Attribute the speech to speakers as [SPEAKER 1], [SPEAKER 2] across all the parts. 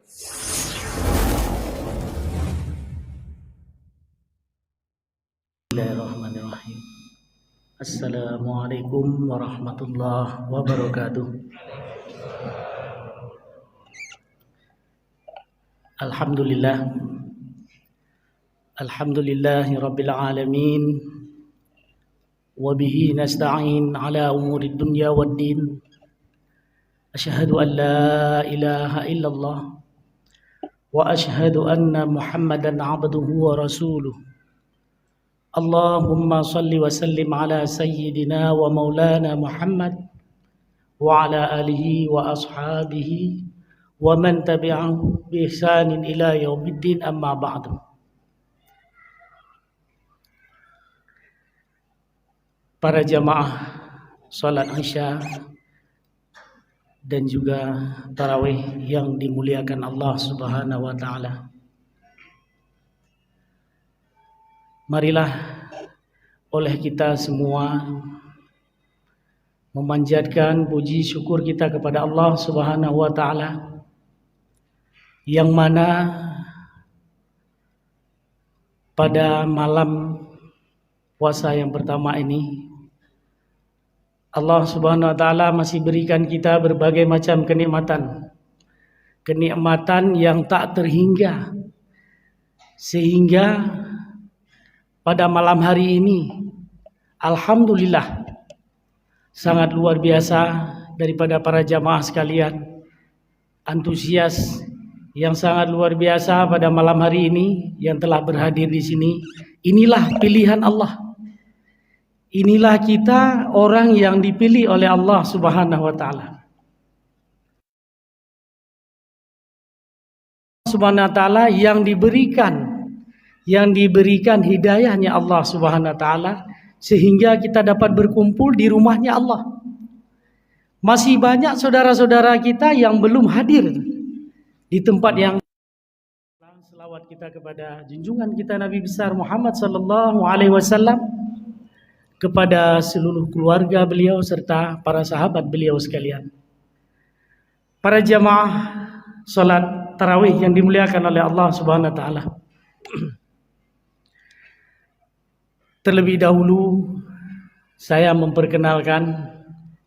[SPEAKER 1] Bismillahirrahmanirrahim. Assalamualaikum warahmatullahi wabarakatuh. Alhamdulillah. Alhamdulillahi rabbil alamin. Wa bihi nasta'in ala umurid dunya waddin. Asyhadu an la ilaha illallah wa asyhadu anna Muhammadan abduhu wa rasuluh. Allahumma salli wa sallim ala sayyidina wa maulana Muhammad wa ala alihi wa ashabihi wa man tabi'ahu bi ihsanin ila yaumiddin, amma ba'du. Para jamaah salat Isya dan juga tarawih yang dimuliakan Allah Subhanahu wa taala. Marilah oleh kita semua memanjatkan puji syukur kita kepada Allah Subhanahu wa taala, yang mana pada malam puasa yang pertama ini Allah Subhanahu wa taala masih berikan kita berbagai macam kenikmatan. Kenikmatan yang tak terhingga, sehingga pada malam hari ini alhamdulillah sangat luar biasa daripada para jamaah sekalian, antusias yang sangat luar biasa pada malam hari ini yang telah berhadir di sini. Inilah pilihan Allah. Inilah kita, orang yang dipilih oleh Allah Subhanahu wa taala. Subhanahu wa taala yang diberikan hidayahnya Allah Subhanahu wa taala sehingga kita dapat berkumpul di rumahnya Allah. Masih banyak saudara-saudara kita yang belum hadir di tempat yang selawat kita kepada junjungan kita Nabi besar Muhammad sallallahu alaihi wasallam, kepada seluruh keluarga beliau serta para sahabat beliau sekalian. Para jamaah salat tarawih yang dimuliakan oleh Allah Subhanahu wa taala. Terlebih dahulu saya memperkenalkan,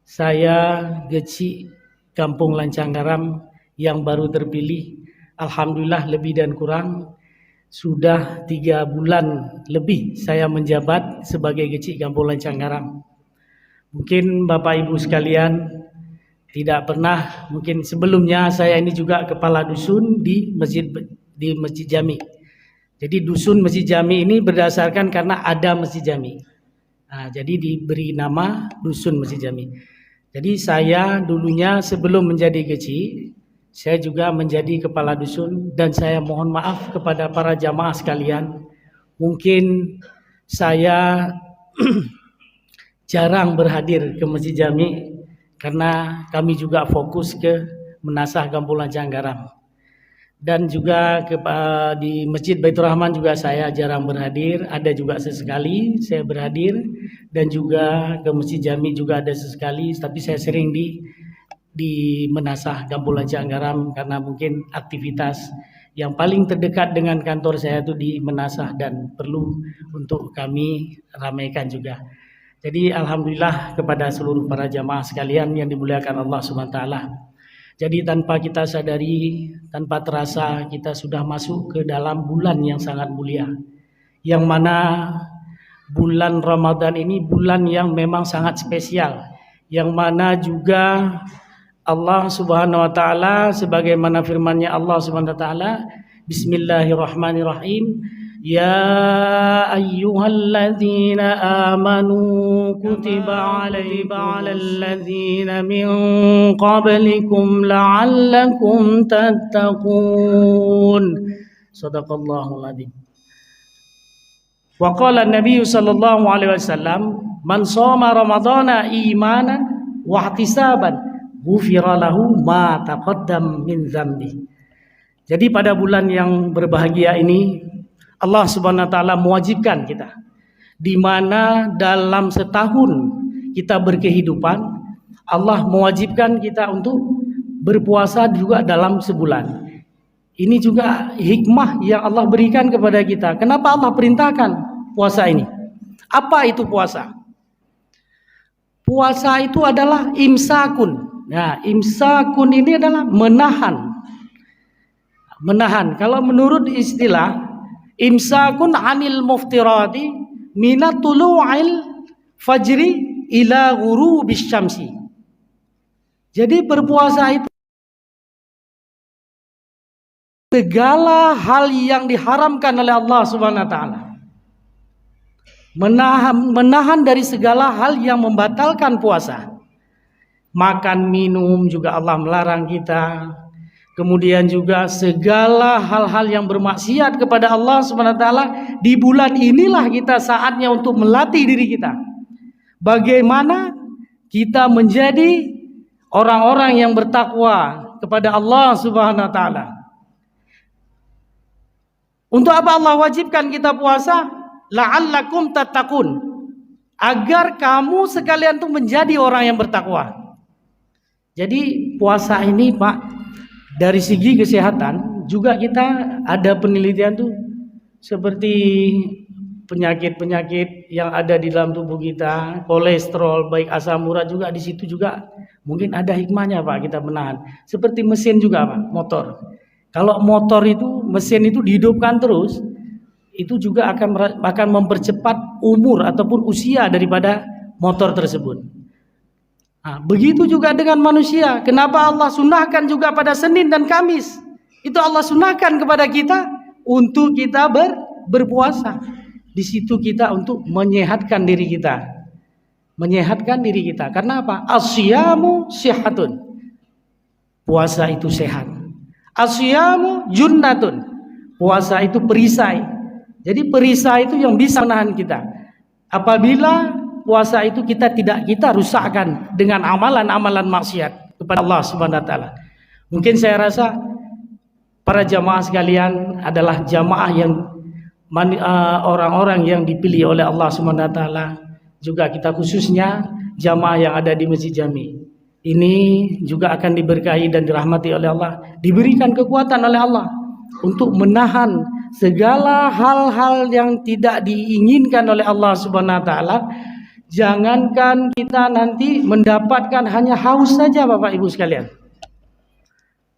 [SPEAKER 1] saya Geci Kampung Lancang Garam yang baru terpilih. Alhamdulillah lebih dan kurang sudah 3 bulan lebih saya menjabat sebagai Geci Kampung Lancang Garam. Mungkin Bapak Ibu sekalian tidak pernah, mungkin sebelumnya saya ini juga kepala dusun di Masjid Jami. Jadi dusun Masjid Jami ini berdasarkan karena ada Masjid Jami. Nah, jadi diberi nama dusun Masjid Jami. Jadi saya dulunya sebelum menjadi Geci, saya juga menjadi kepala dusun, dan saya mohon maaf kepada para jamaah sekalian. Mungkin saya jarang berhadir ke Masjid Jami karena kami juga fokus ke menasah Kampung Lancang Garam. Dan juga di Masjid Baitur Rahman juga saya jarang berhadir, ada juga sesekali saya berhadir, dan juga ke Masjid Jami juga ada sesekali, tapi saya sering di menasah Kampung Lancang Garam karena mungkin aktivitas yang paling terdekat dengan kantor saya itu di menasah dan perlu untuk kami ramaikan juga. Jadi alhamdulillah kepada seluruh para jamaah sekalian yang dimuliakan Allah Subhanahu wa taala. Jadi tanpa kita sadari, tanpa terasa kita sudah masuk ke dalam bulan yang sangat mulia. Yang mana bulan Ramadan ini bulan yang memang sangat spesial. Yang mana juga Allah Subhanahu wa taala sebagaimana firman-Nya Allah Subhanahu wa taala, Bismillahirrahmanirrahim. Ya ayyuhalladzina amanu kutiba alalladzina min qablikum la'allakum tattaqun. Shadaqallahul adzim. Wa qala an-nabiy sallallahu alaihi wasallam, man shoma ramadhana imanan wa ihtisaban ghufira lahu ma taqaddam min dzambi. Jadi pada bulan yang berbahagia ini Allah Subhanahu wa taala mewajibkan kita, di mana dalam setahun kita berkehidupan, Allah mewajibkan kita untuk berpuasa juga dalam sebulan. Ini juga hikmah yang Allah berikan kepada kita. Kenapa Allah perintahkan puasa ini? Apa itu puasa? Puasa itu adalah imsakun. Nah, imsakun ini adalah menahan. Menahan. Kalau menurut istilah imsakun anil muftirati minat tulu'il fajri ila ghurubis syamsi. Jadi berpuasa itu segala hal yang diharamkan oleh Allah Subhanahu wa taala. Menahan dari segala hal yang membatalkan puasa. Makan, minum juga Allah melarang kita. Kemudian juga segala hal-hal yang bermaksiat kepada Allah Subhanahu wa taala, di bulan inilah kita saatnya untuk melatih diri kita. Bagaimana kita menjadi orang-orang yang bertakwa kepada Allah Subhanahu wa taala. Untuk apa Allah wajibkan kita puasa? La'allakum tattaqun. Agar kamu sekalian tuh menjadi orang yang bertakwa. Jadi puasa ini Pak, dari segi kesehatan juga kita ada penelitian tuh seperti penyakit-penyakit yang ada di dalam tubuh kita, kolesterol, baik asam urat juga di situ juga mungkin ada hikmahnya Pak kita menahan. Seperti mesin juga Pak, motor. Kalau motor itu, mesin itu dihidupkan terus, itu juga akan mempercepat umur ataupun usia daripada motor tersebut. Nah, begitu juga dengan manusia. Kenapa Allah sunahkan juga pada Senin dan Kamis? Itu Allah sunahkan kepada kita untuk kita berpuasa. Di situ kita untuk menyehatkan diri kita. Menyehatkan diri kita. Karena apa? Asyamu sihatun. Puasa itu sehat. Asyamu junnatun. Puasa itu perisai. Jadi perisai itu yang bisa menahan kita. Apabila puasa itu kita rusakkan dengan amalan-amalan maksiat kepada Allah Subhanahu wa taala. Mungkin saya rasa para jamaah sekalian adalah jamaah yang orang-orang yang dipilih oleh Allah Subhanahu wa taala. Juga kita khususnya jamaah yang ada di Masjid Jami. Ini juga akan diberkahi dan dirahmati oleh Allah, diberikan kekuatan oleh Allah untuk menahan segala hal-hal yang tidak diinginkan oleh Allah Subhanahu wa taala. Jangankan kita nanti mendapatkan hanya haus saja Bapak Ibu sekalian.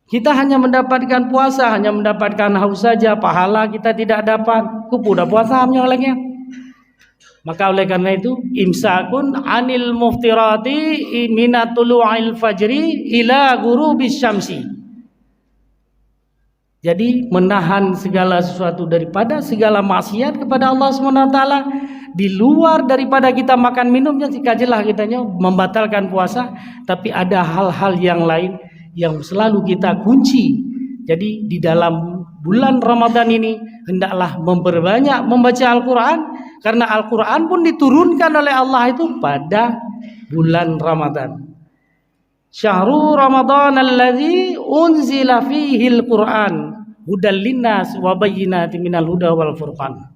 [SPEAKER 1] Kita hanya mendapatkan puasa, hanya mendapatkan haus saja, pahala kita tidak dapat. Kupudah puasa hamnya olehnya. Maka oleh karena itu imsakun anil muftirati minat tulu'il fajri ila ghurubis syamsi. Jadi menahan segala sesuatu daripada segala maksiat kepada Allah Subhanahu wa taala, di luar daripada kita makan minumnya sikajilah kitanya membatalkan puasa, tapi ada hal-hal yang lain yang selalu kita kunci. Jadi di dalam bulan Ramadan ini hendaklah memperbanyak membaca Al-Quran, karena Al-Quran pun diturunkan oleh Allah itu pada bulan Ramadan. Syahrul Ramadan alladzi unzila fihi al-Quran hudal linnas wa bayyinatin minal huda wal furqan.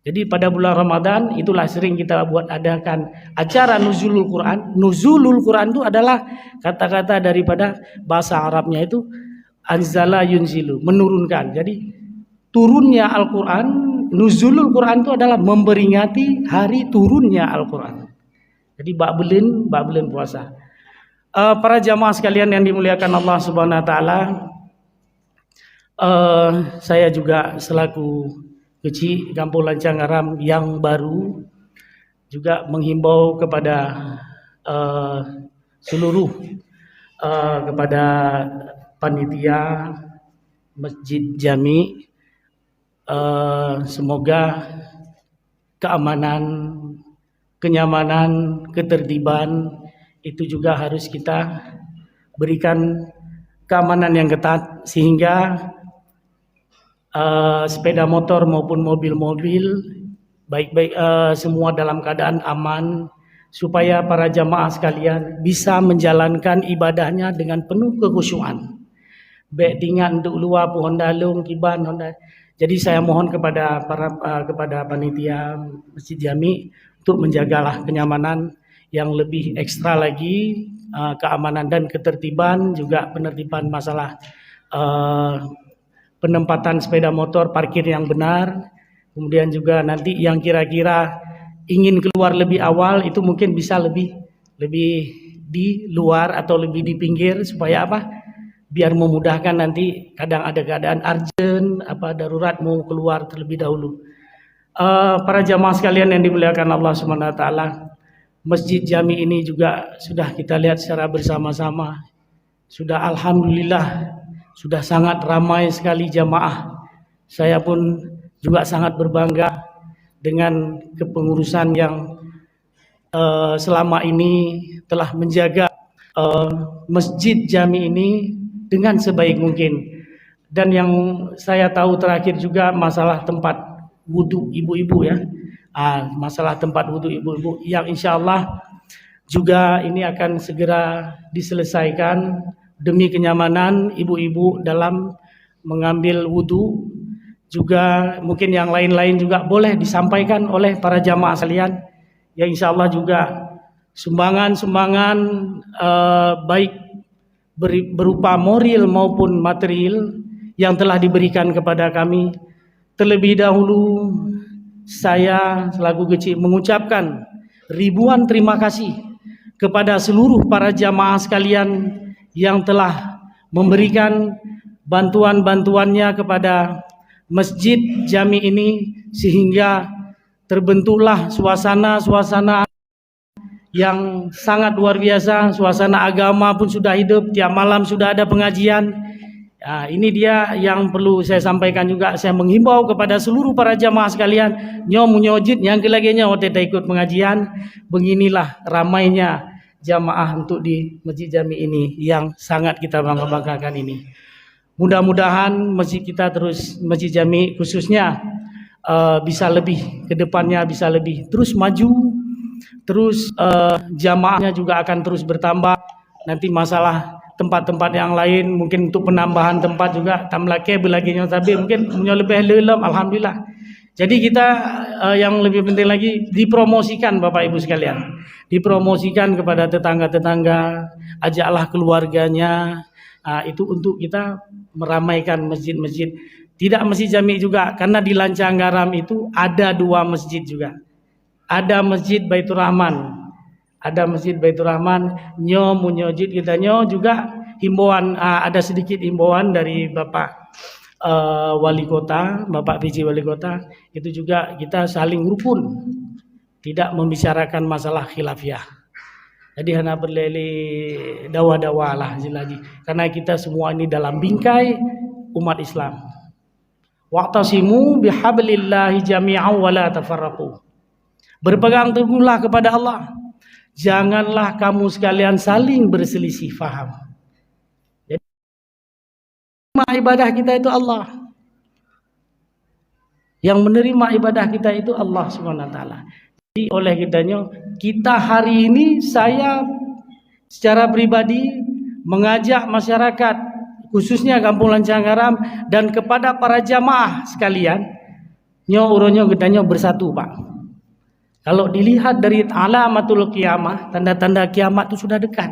[SPEAKER 1] Jadi pada bulan Ramadan itulah sering kita adakan acara nuzulul Quran. Nuzulul Quran itu adalah kata-kata daripada bahasa Arabnya itu anzala yunzilu, menurunkan. Jadi turunnya Al-Quran, nuzulul Quran itu adalah memperingati hari turunnya Al-Quran. Jadi ba'belin puasa. Para jamaah sekalian yang dimuliakan Allah Subhanahu wa taala, saya juga selaku Keci Kampung Lancang Garam yang baru juga menghimbau kepada seluruh kepada panitia Masjid Jami, semoga keamanan, kenyamanan, ketertiban itu juga harus kita berikan keamanan yang ketat, sehingga sepeda motor maupun mobil-mobil baik-baik semua dalam keadaan aman, supaya para jamaah sekalian bisa menjalankan ibadahnya dengan penuh kekhusyuan. Baik dengan untuk luar pohon dalung kiban Honda. Jadi saya mohon kepada kepada panitia Masjid Jami untuk menjagalah kenyamanan yang lebih ekstra lagi, keamanan dan ketertiban, juga penertiban masalah penempatan sepeda motor, parkir yang benar. Kemudian juga nanti yang kira-kira ingin keluar lebih awal itu mungkin bisa lebih di luar atau lebih di pinggir supaya apa? Biar memudahkan nanti kadang ada keadaan urgent darurat mau keluar terlebih dahulu. Para jamaah sekalian yang dimuliakan Allah Subhanahu wa taala, Masjid Jami ini juga sudah kita lihat secara bersama-sama. Sudah alhamdulillah sudah sangat ramai sekali jamaah. Saya pun juga sangat berbangga dengan kepengurusan yang selama ini telah menjaga Masjid Jami ini dengan sebaik mungkin. Dan yang saya tahu terakhir juga masalah tempat wudhu ibu-ibu ya. Masalah tempat wudhu ibu-ibu yang insya Allah juga ini akan segera diselesaikan demi kenyamanan ibu-ibu dalam mengambil wudhu. Juga mungkin yang lain-lain juga boleh disampaikan oleh para jamaah sekalian yang insya Allah juga sumbangan-sumbangan baik berupa moral maupun material yang telah diberikan kepada kami. Terlebih dahulu saya selaku kecil mengucapkan ribuan terima kasih kepada seluruh para jamaah sekalian yang telah memberikan bantuan-bantuannya kepada Masjid Jami ini sehingga terbentuklah suasana yang sangat luar biasa. Suasana agama pun sudah hidup, tiap malam sudah ada pengajian. Ini dia yang perlu saya sampaikan juga. Saya menghimbau kepada seluruh para jamaah sekalian, nyo munyojid yang kelagenya waktu ikut pengajian. Beginilah ramainya jamaah untuk di Masjid Jami ini yang sangat kita bangga-banggakan ini. Mudah-mudahan masjid kita terus, Masjid Jami khususnya bisa lebih ke depannya, bisa lebih terus maju, terus jamaahnya juga akan terus bertambah. Nanti masalah tempat-tempat yang lain mungkin untuk penambahan tempat juga tamlake belaginya tapi mungkin punya lebih lelam, alhamdulillah. Jadi kita yang lebih penting lagi dipromosikan Bapak Ibu sekalian, dipromosikan kepada tetangga-tetangga, ajaklah keluarganya. Itu untuk kita meramaikan masjid-masjid. Tidak Masjid Jami juga, karena di Lancanggaram itu ada 2 masjid juga. Ada Masjid Baitur Rahman, ada Masjid Baitur Rahman. Nyo munyojid kita nyo juga himbauan, ada sedikit himbauan dari Bapak Wali Kota, Bapak PJ Wali Kota, itu juga kita saling rukun, tidak membicarakan masalah khilafiyah. Jadi hanya berlele dawa-dawa lah lagi, karena kita semua ini dalam bingkai umat Islam. Wa'tasimu bihablillahi jami'an wa la tafarraqu. Berpegang teguhlah kepada Allah. Janganlah kamu sekalian saling berselisih faham. Jadi ibadah kita itu Allah. Yang menerima ibadah kita itu Allah Subhanahu wa taala. Jadi oleh kita hari ini saya secara pribadi mengajak masyarakat khususnya Kampung Lancanggaram dan kepada para jamaah sekalian, nyo uronyo gedanya bersatu Pak. Kalau dilihat dari alamatul kiamah, tanda-tanda kiamat itu sudah dekat.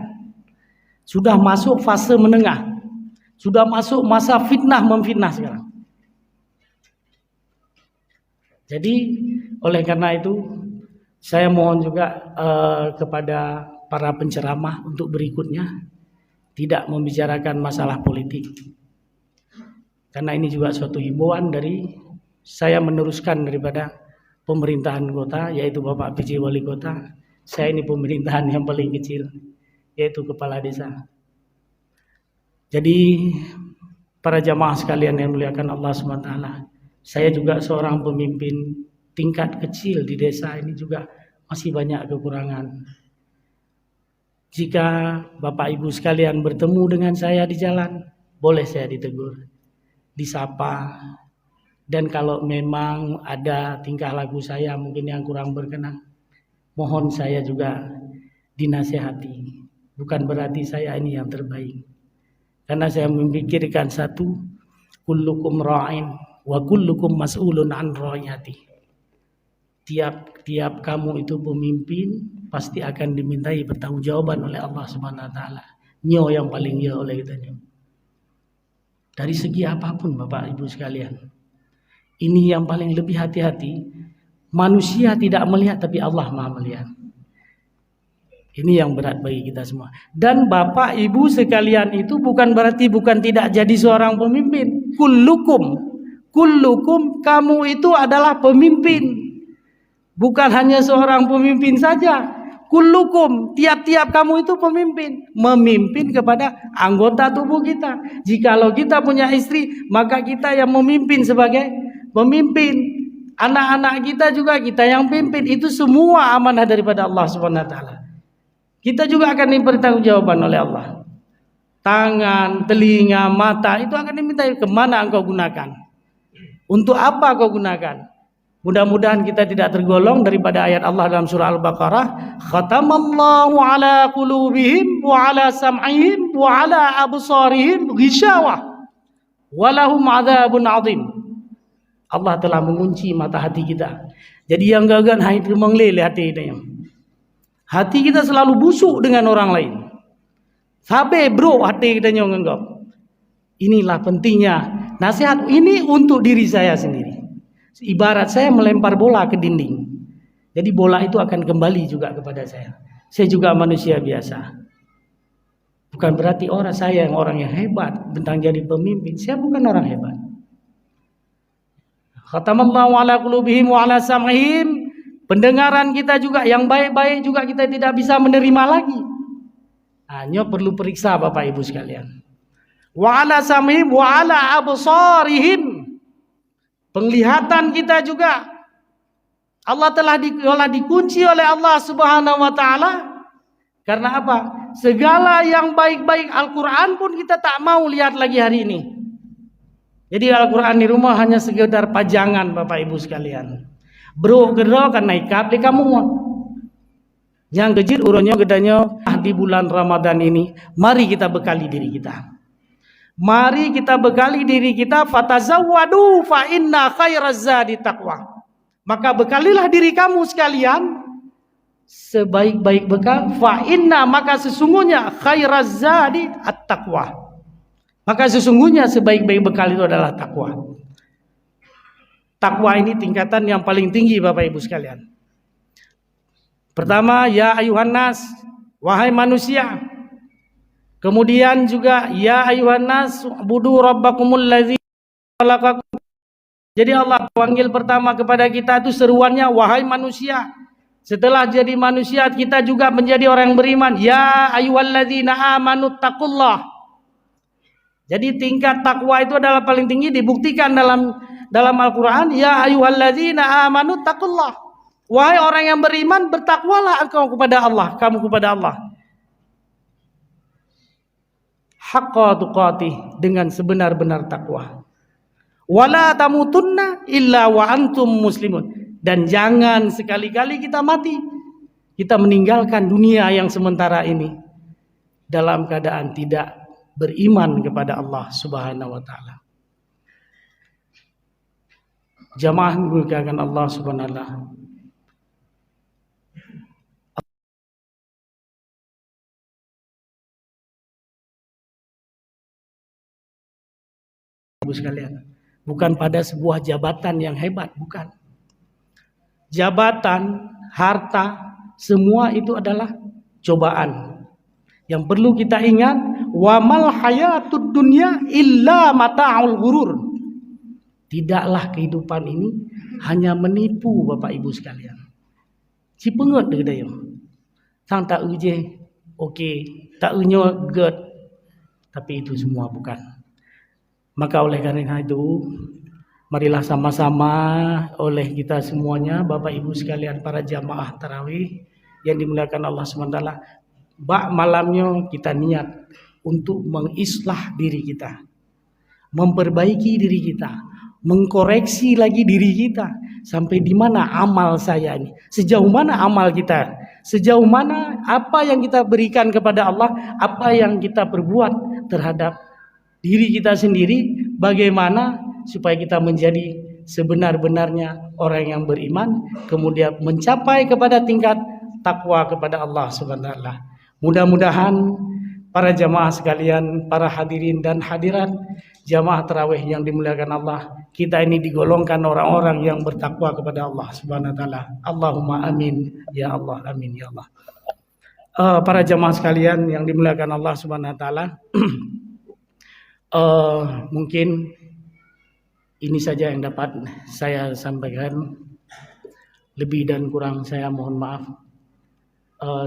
[SPEAKER 1] Sudah masuk fase menengah. Sudah masuk masa fitnah memfitnah sekarang. Jadi oleh karena itu saya mohon juga kepada para penceramah untuk berikutnya tidak membicarakan masalah politik. Karena ini juga suatu himbauan dari saya meneruskan daripada pemerintahan kota, yaitu Bapak PJ Wali Kota. Saya ini pemerintahan yang paling kecil, yaitu kepala desa. Jadi para jamaah sekalian yang muliakan Allah SWT, saya juga seorang pemimpin tingkat kecil di desa ini juga masih banyak kekurangan. Jika Bapak Ibu sekalian bertemu dengan saya di jalan, boleh saya ditegur, disapa. Dan kalau memang ada tingkah laku saya mungkin yang kurang berkenan, mohon saya juga dinasehati. Bukan berarti saya ini yang terbaik. Karena saya memikirkan satu, kullukum ra'in wa kullukum mas'ulun an ra'iyati. Tiap kamu itu pemimpin pasti akan dimintai pertanggungjawaban oleh Allah Subhanahu wa taala. Nyo yang paling oleh kita nyo. Dari segi apapun Bapak Ibu sekalian. Ini yang paling lebih hati-hati. Manusia tidak melihat tapi Allah Maha melihat. Ini yang berat bagi kita semua. Dan Bapak Ibu sekalian itu bukan berarti bukan tidak jadi seorang pemimpin. Kullukum kamu itu adalah pemimpin. Bukan hanya seorang pemimpin saja. Kullukum, tiap-tiap kamu itu pemimpin. Memimpin kepada anggota tubuh kita. Jikalau kita punya istri, maka kita yang memimpin sebagai pemimpin. Anak-anak kita juga kita yang pimpin. Itu semua amanah daripada Allah Subhanahu wa taala. Kita juga akan dipertanggungjawaban oleh Allah. Tangan, telinga, mata itu akan diminta kemana engkau gunakan. Untuk apa kau gunakan? Mudah-mudahan kita tidak tergolong daripada ayat Allah dalam surah Al-Baqarah, khatamallahu ala qulubihim wa ala sam'ihim wa ala absarihim ghishawah wa lahum adzabun adzim. Allah telah mengunci mata hati kita. Jadi yang gagan hai termenglele hati kita. Hati kita selalu busuk dengan orang lain. Sabe bro hati kita nganggap. Inilah pentingnya nasihat ini untuk diri saya sendiri. Ibarat saya melempar bola ke dinding. Jadi bola itu akan kembali juga kepada saya. Saya juga manusia biasa. Bukan berarti saya orang yang hebat tentang jadi pemimpin. Saya bukan orang hebat. Khatamallahu ala qulubihim wa ala sam'ihim. Pendengaran kita juga yang baik-baik juga kita tidak bisa menerima lagi. Hanya perlu periksa Bapak Ibu sekalian. Wa ala sam'ihim wa ala absarihim. Penglihatan kita juga Allah telah dikunci oleh Allah Subhanahu wa taala. Karena apa? Segala yang baik-baik Al-Qur'an pun kita tak mau lihat lagi hari ini. Jadi Al-Qur'an di rumah hanya sekedar pajangan Bapak Ibu sekalian. Bro gero kan naik di kamu. Yang kecil uronnya gedanya di bulan Ramadan ini, mari kita bekali diri kita. Mari kita bekali diri kita, fatazawwadu fa inna khairaz zadi taqwa. Maka bekalilah diri kamu sekalian sebaik-baik bekal, fa inna maka sesungguhnya khairaz zadi at-taqwa. Maka sesungguhnya sebaik-baik bekal itu adalah takwa. Takwa ini tingkatan yang paling tinggi Bapak Ibu sekalian. Pertama, ya ayuhan nas, wahai manusia. Kemudian juga ya ayuhan nas budu rabbakumul ladzi khalaqakum. Jadi Allah panggil pertama kepada kita itu seruannya wahai manusia. Setelah jadi manusia kita juga menjadi orang yang beriman. Ya ayyuhalladzina amanu taqullah. Jadi tingkat takwa itu adalah paling tinggi dibuktikan dalam Al-Qur'an. Ya ayyuhalladzina amanu taqullah. Wahai orang yang beriman bertakwalah engkau kepada Allah, kamu kepada Allah. Haqqa tuqatih dengan sebenar-benar takwa. Wala tamutunna illa wa antum muslimun. Dan jangan sekali-kali kita mati, kita meninggalkan dunia yang sementara ini dalam keadaan tidak beriman kepada Allah Subhanahu wa taala. Jamaah dimuliakan Allah Subhanahu wa taala. Sekalian, bukan pada sebuah jabatan yang hebat, bukan. Jabatan, harta, semua itu adalah cobaan. Yang perlu kita ingat, wa mal hayatud dunya illa mata'ul ghurur. Tidaklah kehidupan ini hanya menipu Bapak Ibu sekalian. Cipengut deui sang tak uje, oke, tak unyo get. Tapi itu semua bukan. Maka oleh karena itu, marilah sama-sama oleh kita semuanya, Bapak Ibu sekalian para jamaah tarawih yang dimuliakan Allah SWT, malamnya kita niat untuk mengislah diri kita, memperbaiki diri kita, mengkoreksi lagi diri kita, sampai di mana amal saya ini, sejauh mana amal kita, sejauh mana apa yang kita berikan kepada Allah, apa yang kita perbuat terhadap diri kita sendiri, bagaimana supaya kita menjadi sebenar-benarnya orang yang beriman, kemudian mencapai kepada tingkat takwa kepada Allah Subhanahu wa taala. Mudah-mudahan para jamaah sekalian, para hadirin dan hadirat jamaah tarawih yang dimuliakan Allah, kita ini digolongkan orang-orang yang bertakwa kepada Allah Subhanahu wa taala. Allahumma amin ya Allah, amin ya Allah. Para jamaah sekalian yang dimuliakan Allah Subhanahu wa taala, mungkin ini saja yang dapat saya sampaikan. Lebih dan kurang saya mohon maaf.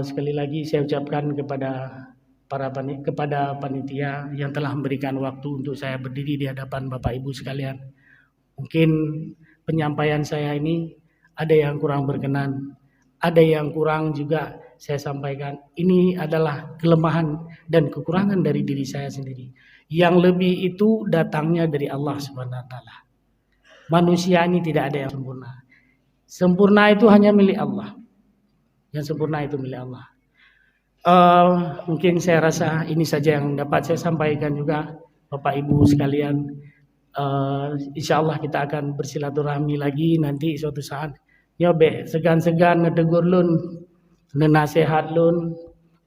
[SPEAKER 1] Sekali lagi saya ucapkan kepada kepada panitia yang telah memberikan waktu untuk saya berdiri di hadapan Bapak Ibu sekalian. Mungkin penyampaian saya ini ada yang kurang berkenan, ada yang kurang juga saya sampaikan. Ini adalah kelemahan dan kekurangan dari diri saya sendiri. Yang lebih itu datangnya dari Allah Subhanahu wa taala. Manusia ini tidak ada yang sempurna. Sempurna itu hanya milik Allah. Yang sempurna itu milik Allah. Mungkin saya rasa ini saja yang dapat saya sampaikan juga, Bapak Ibu sekalian. Insya Allah kita akan bersilaturahmi lagi nanti suatu saat. Ya be, segan-segan ngedegur lun, nasihat lun,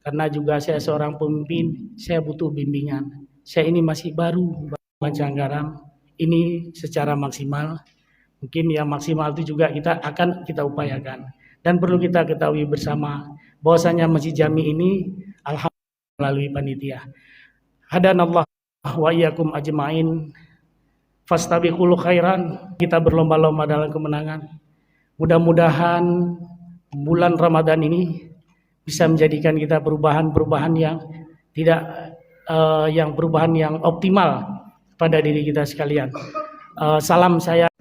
[SPEAKER 1] karena juga saya seorang pemimpin, saya butuh bimbingan. Saya ini masih baru Janggaram, ini secara maksimal. Mungkin yang maksimal itu juga akan kita upayakan. Dan perlu kita ketahui bersama bahwasanya Masjid Jami ini alhamdulillah melalui panitia. Hadanallah wa iyyakum ajmain. Fastabiqul khairan. Kita berlomba-lomba dalam kemenangan. Mudah-mudahan bulan Ramadan ini bisa menjadikan kita perubahan-perubahan yang perubahan yang optimal pada diri kita sekalian. Salam saya